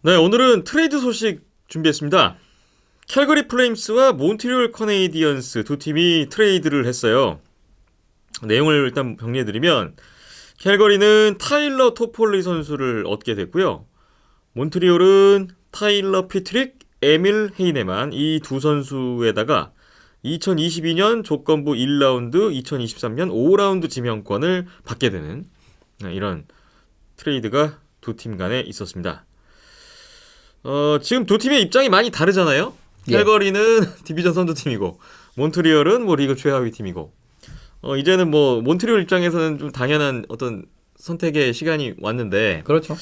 네, 오늘은 트레이드 소식 준비했습니다. 캘거리 플레임스와 몬트리올 커네이디언스 두 팀이 트레이드를 했어요. 내용을 일단 정리해드리면 캘거리는 타일러 토폴리 선수를 얻게 됐고요. 몬트리올은 타일러 피트릭, 에밀 헤이네만 이 두 선수에다가 2022년 조건부 1라운드, 2023년 5라운드 지명권을 받게 되는 이런 트레이드가 두 팀 간에 있었습니다. 지금 두 팀의 입장이 많이 다르잖아요. 예. 캘거리는 디비전 선두팀이고 몬트리올은 뭐 리그 최하위 팀이고 이제는 뭐 몬트리올 입장에서는 좀 당연한 어떤 선택의 시간이 왔는데 그렇죠.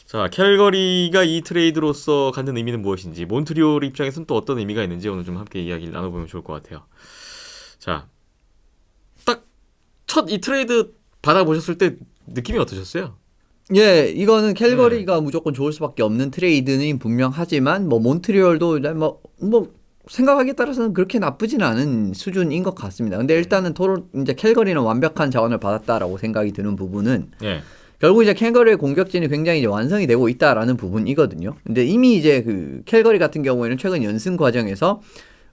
자, 캘거리가 이 트레이드로서 갖는 의미는 무엇인지, 몬트리올 입장에서는 또 어떤 의미가 있는지 오늘 좀 함께 이야기를 나눠보면 좋을 것 같아요. 자, 딱 첫 이 트레이드 받아보셨을 때 느낌이 어떠셨어요? 예, 이거는 캘거리가 무조건 좋을 수밖에 없는 트레이드는 분명하지만 뭐 몬트리올도 뭐 생각하기에 따라서는 그렇게 나쁘진 않은 수준인 것 같습니다. 근데 일단은 이제 캘거리는 완벽한 자원을 받았다라고 생각이 드는 부분은 예. 결국 이제 캘거리의 공격진이 굉장히 이제 완성이 되고 있다라는 부분이거든요. 근데 이미 이제 그 캘거리 같은 경우에는 최근 연승 과정에서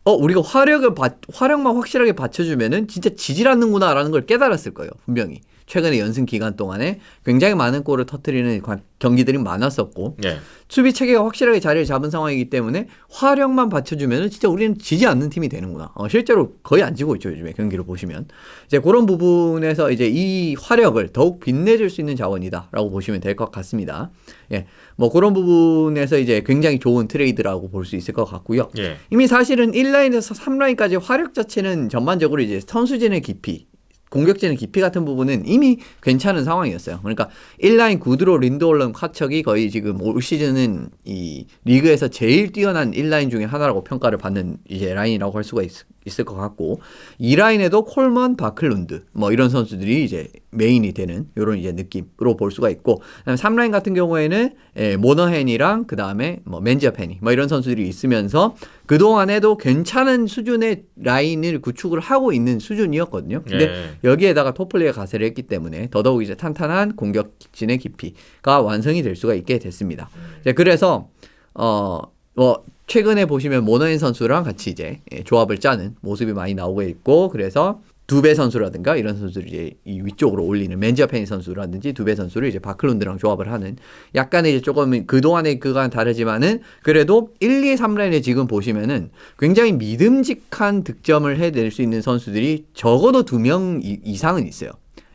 우리가 화력만 확실하게 받쳐주면은 진짜 지질 않는구나라는 걸 깨달았을 거예요. 분명히. 최근에 연승 기간 동안에 굉장히 많은 골을 터뜨리는 경기들이 많았었고 예. 수비 체계가 확실하게 자리를 잡은 상황이기 때문에 화력만 받쳐주면 진짜 우리는 지지 않는 팀이 되는구나. 실제로 거의 안 지고 있죠, 요즘에 경기를 보시면. 이제 그런 부분에서 이제 이 화력을 더욱 빛내줄 수 있는 자원이다라고 보시면 될 것 같습니다. 예, 뭐 그런 부분에서 이제 굉장히 좋은 트레이드라고 볼 수 있을 것 같고요. 예. 이미 사실은 1라인에서 3라인까지 화력 자체는 전반적으로 이제 선수진의 깊이, 공격진의 깊이 같은 부분은 이미 괜찮은 상황이었어요. 그러니까 1라인 구드로 린드올름 카척이 거의 지금 올 시즌은 이 리그에서 제일 뛰어난 1라인 중에 하나라고 평가를 받는 이제 라인이라고 할 수가 있을 것 같고, 2라인에도 콜먼, 바클룬드 뭐 이런 선수들이 이제 메인이 되는 이런 이제 느낌으로 볼 수가 있고, 그다음에 3라인 같은 경우에는 모너헨이랑 그 다음에 뭐 맨지어펜이 뭐 이런 선수들이 있으면서 그 동안에도 괜찮은 수준의 라인을 구축을 하고 있는 수준이었거든요. 근데 여기에다가 토플리가 가세를 했기 때문에 더더욱 이제 탄탄한 공격진의 깊이가 완성이 될 수가 있게 됐습니다. 그래서 뭐 최근에 보시면 모너헨 선수랑 같이 이제 조합을 짜는 모습이 많이 나오고 있고, 그래서 두배 선수라든가 이런 선수들이 이제 이 위쪽으로 올리는 맨지어페니 선수라든지 두배 선수를 이제 바클룬드랑 조합을 하는, 약간의 이제 조금 그동안의 그간 다르지만은 그래도 1, 2, 3라인에 지금 보시면은 굉장히 믿음직한 득점을 해낼 수 있는 선수들이 적어도 2명 이상은 있어요.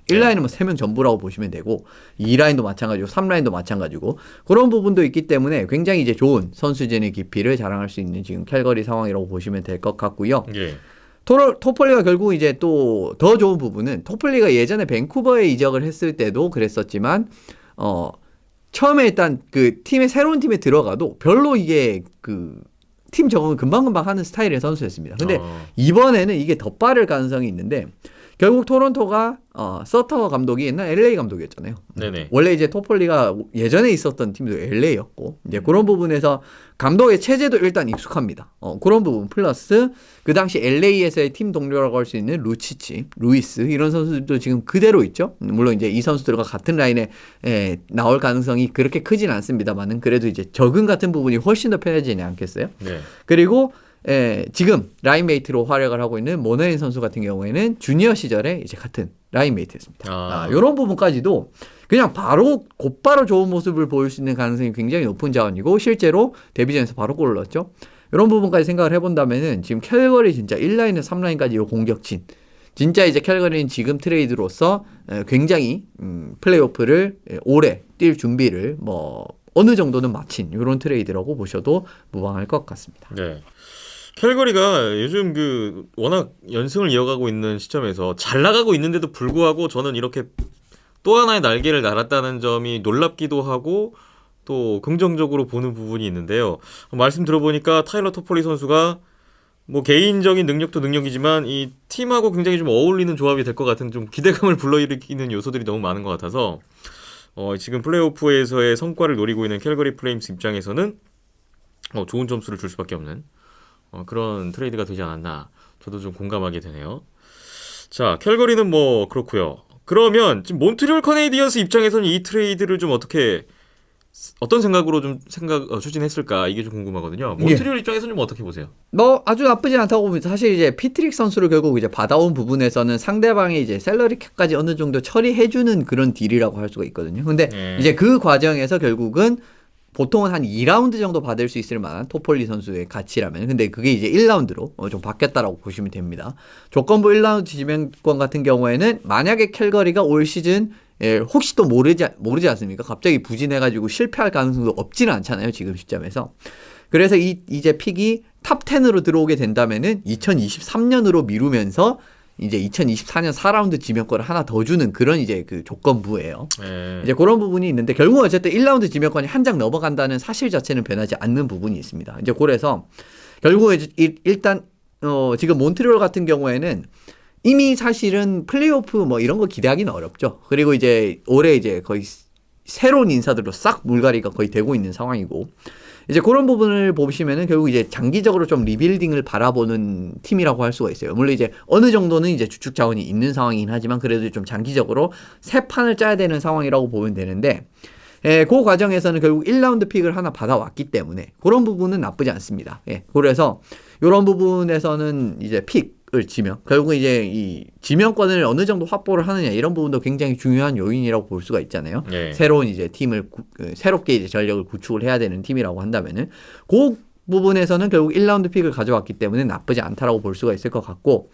1라인은 뭐 3명 전부라고 보시면 되고, 2라인도 마찬가지고 3라인도 마찬가지고 그런 부분도 있기 때문에 굉장히 이제 좋은 선수진의 깊이를 자랑할 수 있는 지금 캘거리 상황이라고 보시면 될 것 같고요. 예. 토플리가 결국 이제 또 더 좋은 부분은, 토플리가 예전에 밴쿠버에 이적을 했을 때도 그랬었지만 처음에 일단 그 새로운 팀에 들어가도 별로 이게 그 팀 적응을 금방금방 하는 스타일의 선수였습니다. 근데 이번에는 이게 더 빠를 가능성이 있는데, 결국 토론토가 서터 감독이 옛날 LA 감독이었잖아요. 네네. 원래 이제 토폴리가 예전에 있었던 팀도 LA였고, 이제 그런 부분에서 감독의 체제도 일단 익숙합니다. 그런 부분 플러스 그 당시 LA에서의 팀 동료라고 할 수 있는 루이스 이런 선수들도 지금 그대로 있죠. 물론 이제 이 선수들과 같은 라인에 나올 가능성이 그렇게 크진 않습니다만은 그래도 이제 적응 같은 부분이 훨씬 더 편해지지 않겠어요? 네. 그리고 지금 라인메이트로 활약을 하고 있는 모너헨 선수 같은 경우에는 주니어 시절에 이제 같은 라인메이트였습니다. 이런 부분까지도 그냥 곧바로 좋은 모습을 보일 수 있는 가능성이 굉장히 높은 자원이고, 실제로 데뷔전에서 바로 골을 넣었죠. 이런 부분까지 생각을 해본다면은 지금 캘거리 진짜 1라인에서 3라인까지 이 공격진, 진짜 이제 캘거리는 지금 트레이드로서 굉장히 플레이오프를 오래 뛸 준비를 뭐 어느 정도는 마친 이런 트레이드라고 보셔도 무방할 것 같습니다. 네. 캘거리가 요즘 워낙 연승을 이어가고 있는 시점에서 잘 나가고 있는데도 불구하고 저는 이렇게 또 하나의 날개를 달았다는 점이 놀랍기도 하고 또 긍정적으로 보는 부분이 있는데요. 말씀 들어보니까 타일러 토폴리 선수가 뭐 개인적인 능력도 능력이지만 이 팀하고 굉장히 좀 어울리는 조합이 될 것 같은 좀 기대감을 불러일으키는 요소들이 너무 많은 것 같아서 지금 플레이오프에서의 성과를 노리고 있는 캘거리 플레임스 입장에서는 좋은 점수를 줄 수밖에 없는 그런 트레이드가 되지 않았나, 저도 좀 공감하게 되네요. 자, 캘거리는 뭐 그렇고요. 그러면 지금 몬트리올 커네이디언스 입장에서는 이 트레이드를 좀 어떻게 어떤 생각으로 좀 추진했을까 이게 좀 궁금하거든요. 몬트리올 입장에서는 좀 어떻게 보세요? 뭐 아주 나쁘지 않다고 봅니다. 사실 이제 피트릭 선수를 결국 이제 받아온 부분에서는 상대방의 이제 셀러리 캡까지 어느 정도 처리해주는 그런 딜이라고 할 수가 있거든요. 근데 이제 그 과정에서 결국은 보통은 한 2라운드 정도 받을 수 있을 만한 토폴리 선수의 가치라면, 근데 그게 이제 1라운드로 좀 바뀌었다라고 보시면 됩니다. 조건부 1라운드 지명권 같은 경우에는 만약에 캘거리가 올 시즌 혹시 또 모르지 않습니까? 갑자기 부진해가지고 실패할 가능성도 없지는 않잖아요, 지금 시점에서. 그래서 이제 픽이 탑 10으로 들어오게 된다면은 2023년으로 미루면서 이제 2024년 4라운드 지명권을 하나 더 주는 그런 이제 그 조건부예요. 이제 그런 부분이 있는데 결국 어쨌든 1라운드 지명권이 한 장 넘어간다는 사실 자체는 변하지 않는 부분이 있습니다. 이제 그래서 결국에 일단 지금 몬트리올 같은 경우에는 이미 사실은 플레이오프 뭐 이런 거 기대하기는 어렵죠. 그리고 이제 올해 이제 거의 새로운 인사들로 싹 물갈이가 거의 되고 있는 상황이고, 이제 그런 부분을 보시면은 결국 이제 장기적으로 좀 리빌딩을 바라보는 팀이라고 할 수가 있어요. 물론 이제 어느 정도는 이제 주축 자원이 있는 상황이긴 하지만 그래도 좀 장기적으로 새 판을 짜야 되는 상황이라고 보면 되는데, 그 과정에서는 결국 1라운드 픽을 하나 받아왔기 때문에 그런 부분은 나쁘지 않습니다. 그래서 이런 부분에서는 이제 픽을 지명, 결국 이제 이 지명권을 어느 정도 확보를 하느냐 이런 부분도 굉장히 중요한 요인이라고 볼 수가 있잖아요. 새로운 이제 팀을 새롭게 이제 전력을 구축을 해야 되는 팀이라고 한다면은 그 부분에서는 결국 1라운드 픽을 가져왔기 때문에 나쁘지 않다라고 볼 수가 있을 것 같고,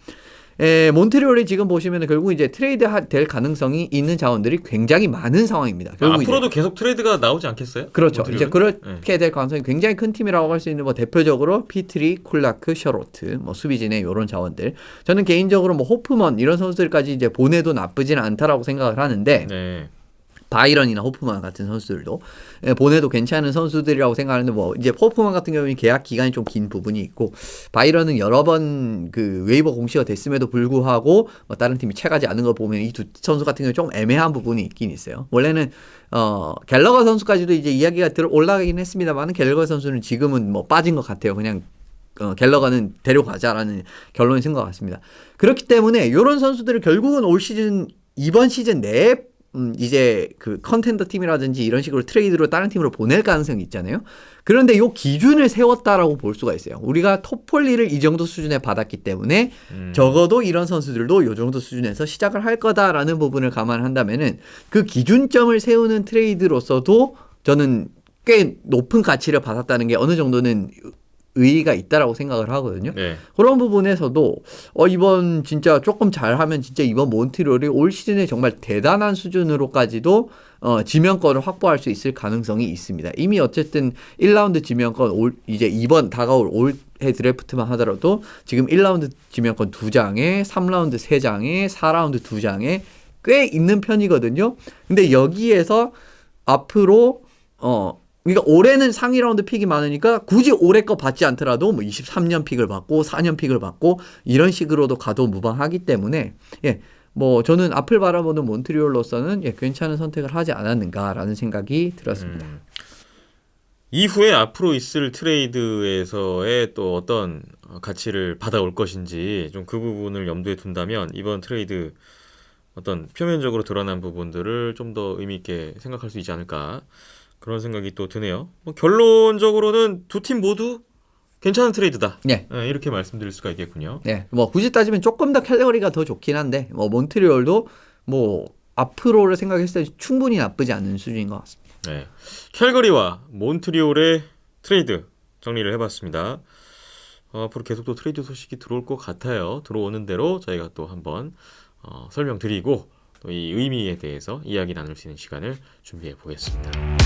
몬트리올이 지금 보시면 결국 이제 트레이드 될 가능성이 있는 자원들이 굉장히 많은 상황입니다. 결국 앞으로도 이제 계속 트레이드가 나오지 않겠어요? 그렇죠. 몬트리올은? 이제 그렇게 될 가능성이 굉장히 큰 팀이라고 할 수 있는 뭐 대표적으로 피트리, 쿨라크, 셔로트, 뭐 수비진의 이런 자원들. 저는 개인적으로 뭐 호프먼 이런 선수들까지 이제 보내도 나쁘지는 않다라고 생각을 하는데. 바이런이나 호프만 같은 선수들도 보내도 괜찮은 선수들이라고 생각하는데, 뭐 이제 호프만 같은 경우는 계약 기간이 좀 긴 부분이 있고, 바이런은 여러 번 그 웨이버 공시가 됐음에도 불구하고 뭐 다른 팀이 채가지 않은 걸 보면 이 두 선수 같은 경우는 좀 애매한 부분이 있긴 있어요. 원래는 갤러거 선수까지도 이제 이야기가 올라가긴 했습니다만 갤러거 선수는 지금은 뭐 빠진 것 같아요. 그냥 갤러거는 데려가자라는 결론이 쓴 것 같습니다. 그렇기 때문에 이런 선수들을 결국은 올 시즌 이번 시즌 내에 이제 그 컨텐더 팀이라든지 이런 식으로 트레이드로 다른 팀으로 보낼 가능성이 있잖아요. 그런데 요 기준을 세웠다라고 볼 수가 있어요. 우리가 토폴리를 이 정도 수준에 받았기 때문에 적어도 이런 선수들도 요 정도 수준에서 시작을 할 거다라는 부분을 감안한다면은 그 기준점을 세우는 트레이드로서도 저는 꽤 높은 가치를 받았다는 게 어느 정도는 의의가 있다라고 생각을 하거든요. 그런 부분에서도 이번 진짜 조금 잘하면 진짜 이번 몬트리올이 올 시즌에 정말 대단한 수준으로까지도 지명권을 확보할 수 있을 가능성이 있습니다. 이미 어쨌든 1라운드 지명권 이제 이번 다가올 올해 드래프트만 하더라도 지금 1라운드 지명권 2장에 3라운드 3장에 4라운드 2장에 꽤 있는 편이거든요. 근데 여기에서 앞으로 그러니까 올해는 상위 라운드 픽이 많으니까 굳이 올해 거 받지 않더라도 뭐 23년 픽을 받고 4년 픽을 받고 이런 식으로도 가도 무방하기 때문에 뭐 저는 앞을 바라보는 몬트리올로서는 괜찮은 선택을 하지 않았는가라는 생각이 들었습니다. 이후에 앞으로 있을 트레이드에서의 또 어떤 가치를 받아올 것인지 좀 그 부분을 염두에 둔다면 이번 트레이드 어떤 표면적으로 드러난 부분들을 좀 더 의미 있게 생각할 수 있지 않을까, 그런 생각이 또 드네요. 뭐 결론적으로는 두 팀 모두 괜찮은 트레이드다. 이렇게 말씀드릴 수가 있겠군요. 뭐 굳이 따지면 조금 더 캘리거리가 더 좋긴 한데 뭐 몬트리올도 뭐 앞으로를 생각했을 때 충분히 나쁘지 않은 수준인 것 같습니다. 캘거리와 몬트리올의 트레이드 정리를 해봤습니다. 앞으로 계속 또 트레이드 소식이 들어올 것 같아요. 들어오는 대로 저희가 또 한번 설명드리고 또 이 의미에 대해서 이야기 나눌 수 있는 시간을 준비해 보겠습니다.